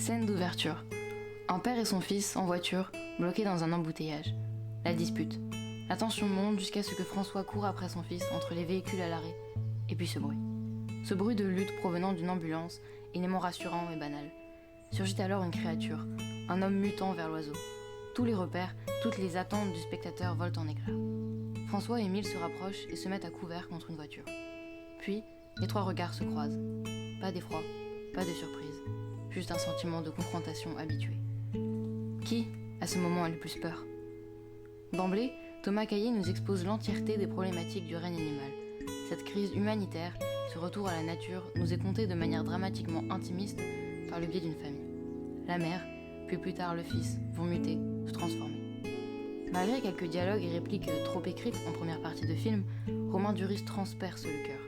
Scène d'ouverture. Un père et son fils en voiture, bloqués dans un embouteillage. La dispute. La tension monte jusqu'à ce que François court après son fils entre les véhicules à l'arrêt. Et puis ce bruit. Ce bruit de lutte provenant d'une ambulance, élément rassurant et banal. Surgit alors une créature, un homme mutant vers l'oiseau. Tous les repères, toutes les attentes du spectateur volent en éclats. François et Émile se rapprochent et se mettent à couvert contre une voiture. Puis, les trois regards se croisent. Pas d'effroi, pas de surprise, juste un sentiment de confrontation habitué. Qui, à ce moment, a le plus peur ? D'emblée, Thomas Caillet nous expose l'entièreté des problématiques du règne animal. Cette crise humanitaire, ce retour à la nature, nous est conté de manière dramatiquement intimiste par le biais d'une famille. La mère, puis plus tard le fils, vont muter, se transformer. Malgré quelques dialogues et répliques trop écrites en première partie de film, Romain Duris transperce le cœur.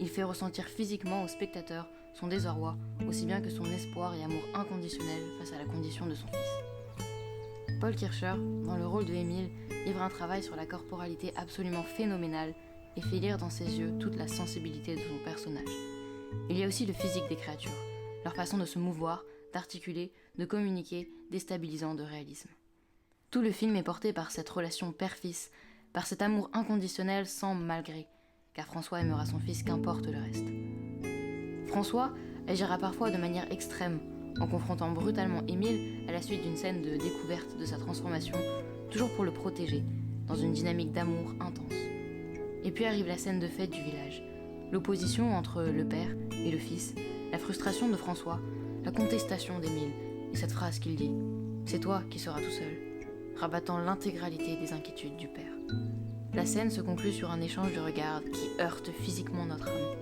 Il fait ressentir physiquement au spectateur son désarroi, aussi bien que son espoir et amour inconditionnel face à la condition de son fils. Paul Kircher, dans le rôle de Émile, livre un travail sur la corporalité absolument phénoménal et fait lire dans ses yeux toute la sensibilité de son personnage. Il y a aussi le physique des créatures, leur façon de se mouvoir, d'articuler, de communiquer, déstabilisant de réalisme. Tout le film est porté par cette relation père-fils, par cet amour inconditionnel sans malgré, car François aimera son fils qu'importe le reste. François agira parfois de manière extrême, en confrontant brutalement Émile à la suite d'une scène de découverte de sa transformation, toujours pour le protéger, dans une dynamique d'amour intense. Et puis arrive la scène de fête du village, l'opposition entre le père et le fils, la frustration de François, la contestation d'Émile, et cette phrase qu'il dit « C'est toi qui seras tout seul », rabattant l'intégralité des inquiétudes du père. La scène se conclut sur un échange de regards qui heurte physiquement notre âme.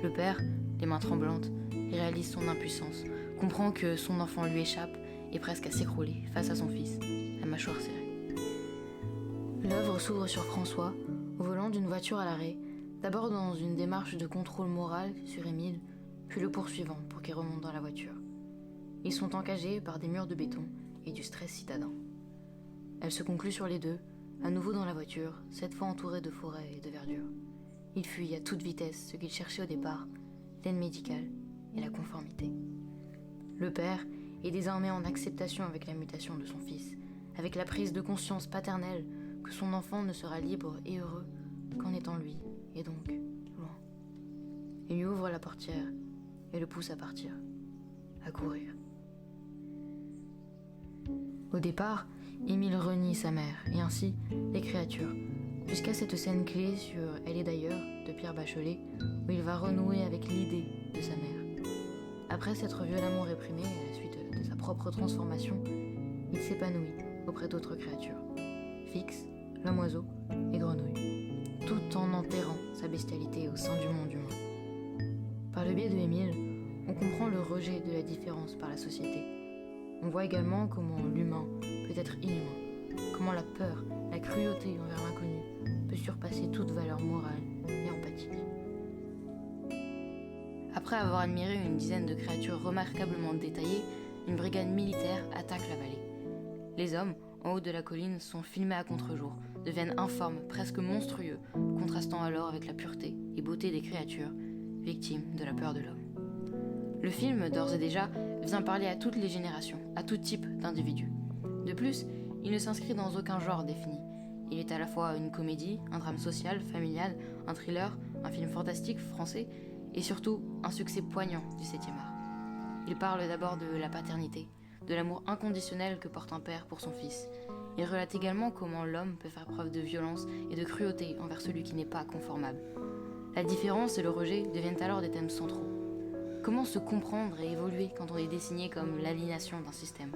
Le père, les mains tremblantes, réalise son impuissance, comprend que son enfant lui échappe et presque à s'écrouler face à son fils, la mâchoire serrée. L'œuvre s'ouvre sur François, au volant d'une voiture à l'arrêt, d'abord dans une démarche de contrôle moral sur Émile, puis le poursuivant pour qu'il remonte dans la voiture. Ils sont encagés par des murs de béton et du stress citadin. Elle se conclut sur les deux, à nouveau dans la voiture, cette fois entourée de forêts et de verdure. Il fuit à toute vitesse ce qu'il cherchait au départ, l'aide médicale et la conformité. Le père est désormais en acceptation avec la mutation de son fils, avec la prise de conscience paternelle que son enfant ne sera libre et heureux qu'en étant lui, et donc loin. Il lui ouvre la portière et le pousse à partir, à courir. Au départ, Émile renie sa mère, et ainsi les créatures, jusqu'à cette scène clé sur Elle est d'ailleurs, de Pierre Bachelet, où il va renouer avec l'idée de sa mère. Après s'être violemment réprimé à la suite de sa propre transformation, il s'épanouit auprès d'autres créatures, Fix, l'homme-oiseau et Grenouille, tout en enterrant sa bestialité au sein du monde humain. Par le biais de Émile, on comprend le rejet de la différence par la société. On voit également comment l'humain peut être inhumain, comment la peur, la cruauté envers l'inconnu peut surpasser toute valeur morale et empathique. Après avoir admiré une dizaine de créatures remarquablement détaillées, une brigade militaire attaque la vallée. Les hommes, en haut de la colline, sont filmés à contre-jour, deviennent informes, presque monstrueux, contrastant alors avec la pureté et beauté des créatures, victimes de la peur de l'homme. Le film, d'ores et déjà, vient parler à toutes les générations, à tout type d'individus. De plus, il ne s'inscrit dans aucun genre défini. Il est à la fois une comédie, un drame social, familial, un thriller, un film fantastique français, et surtout un succès poignant du 7e art. Il parle d'abord de la paternité, de l'amour inconditionnel que porte un père pour son fils. Il relate également comment l'homme peut faire preuve de violence et de cruauté envers celui qui n'est pas conformable. La différence et le rejet deviennent alors des thèmes centraux. Comment se comprendre et évoluer quand on est dessiné comme l'aliénation d'un système ?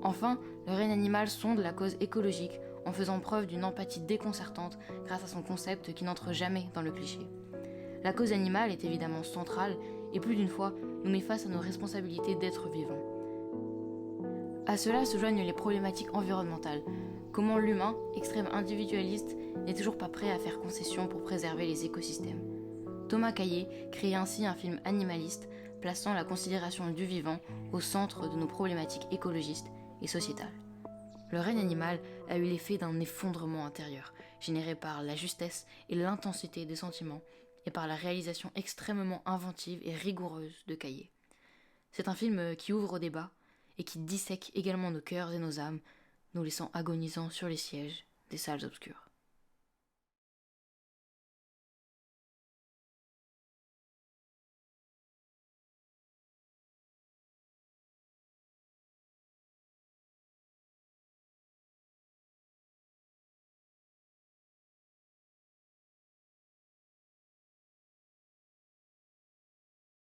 Enfin, le règne animal sonde la cause écologique en faisant preuve d'une empathie déconcertante grâce à son concept qui n'entre jamais dans le cliché. La cause animale est évidemment centrale et plus d'une fois nous met face à nos responsabilités d'êtres vivants. À cela se joignent les problématiques environnementales. Comment l'humain, extrême individualiste, n'est toujours pas prêt à faire concession pour préserver les écosystèmes. Thomas Caillet crée ainsi un film animaliste, plaçant la considération du vivant au centre de nos problématiques écologistes et sociétales. Le règne animal a eu l'effet d'un effondrement intérieur, généré par la justesse et l'intensité des sentiments, et par la réalisation extrêmement inventive et rigoureuse de Caillé. C'est un film qui ouvre au débat et qui dissèque également nos cœurs et nos âmes, nous laissant agonisants sur les sièges des salles obscures.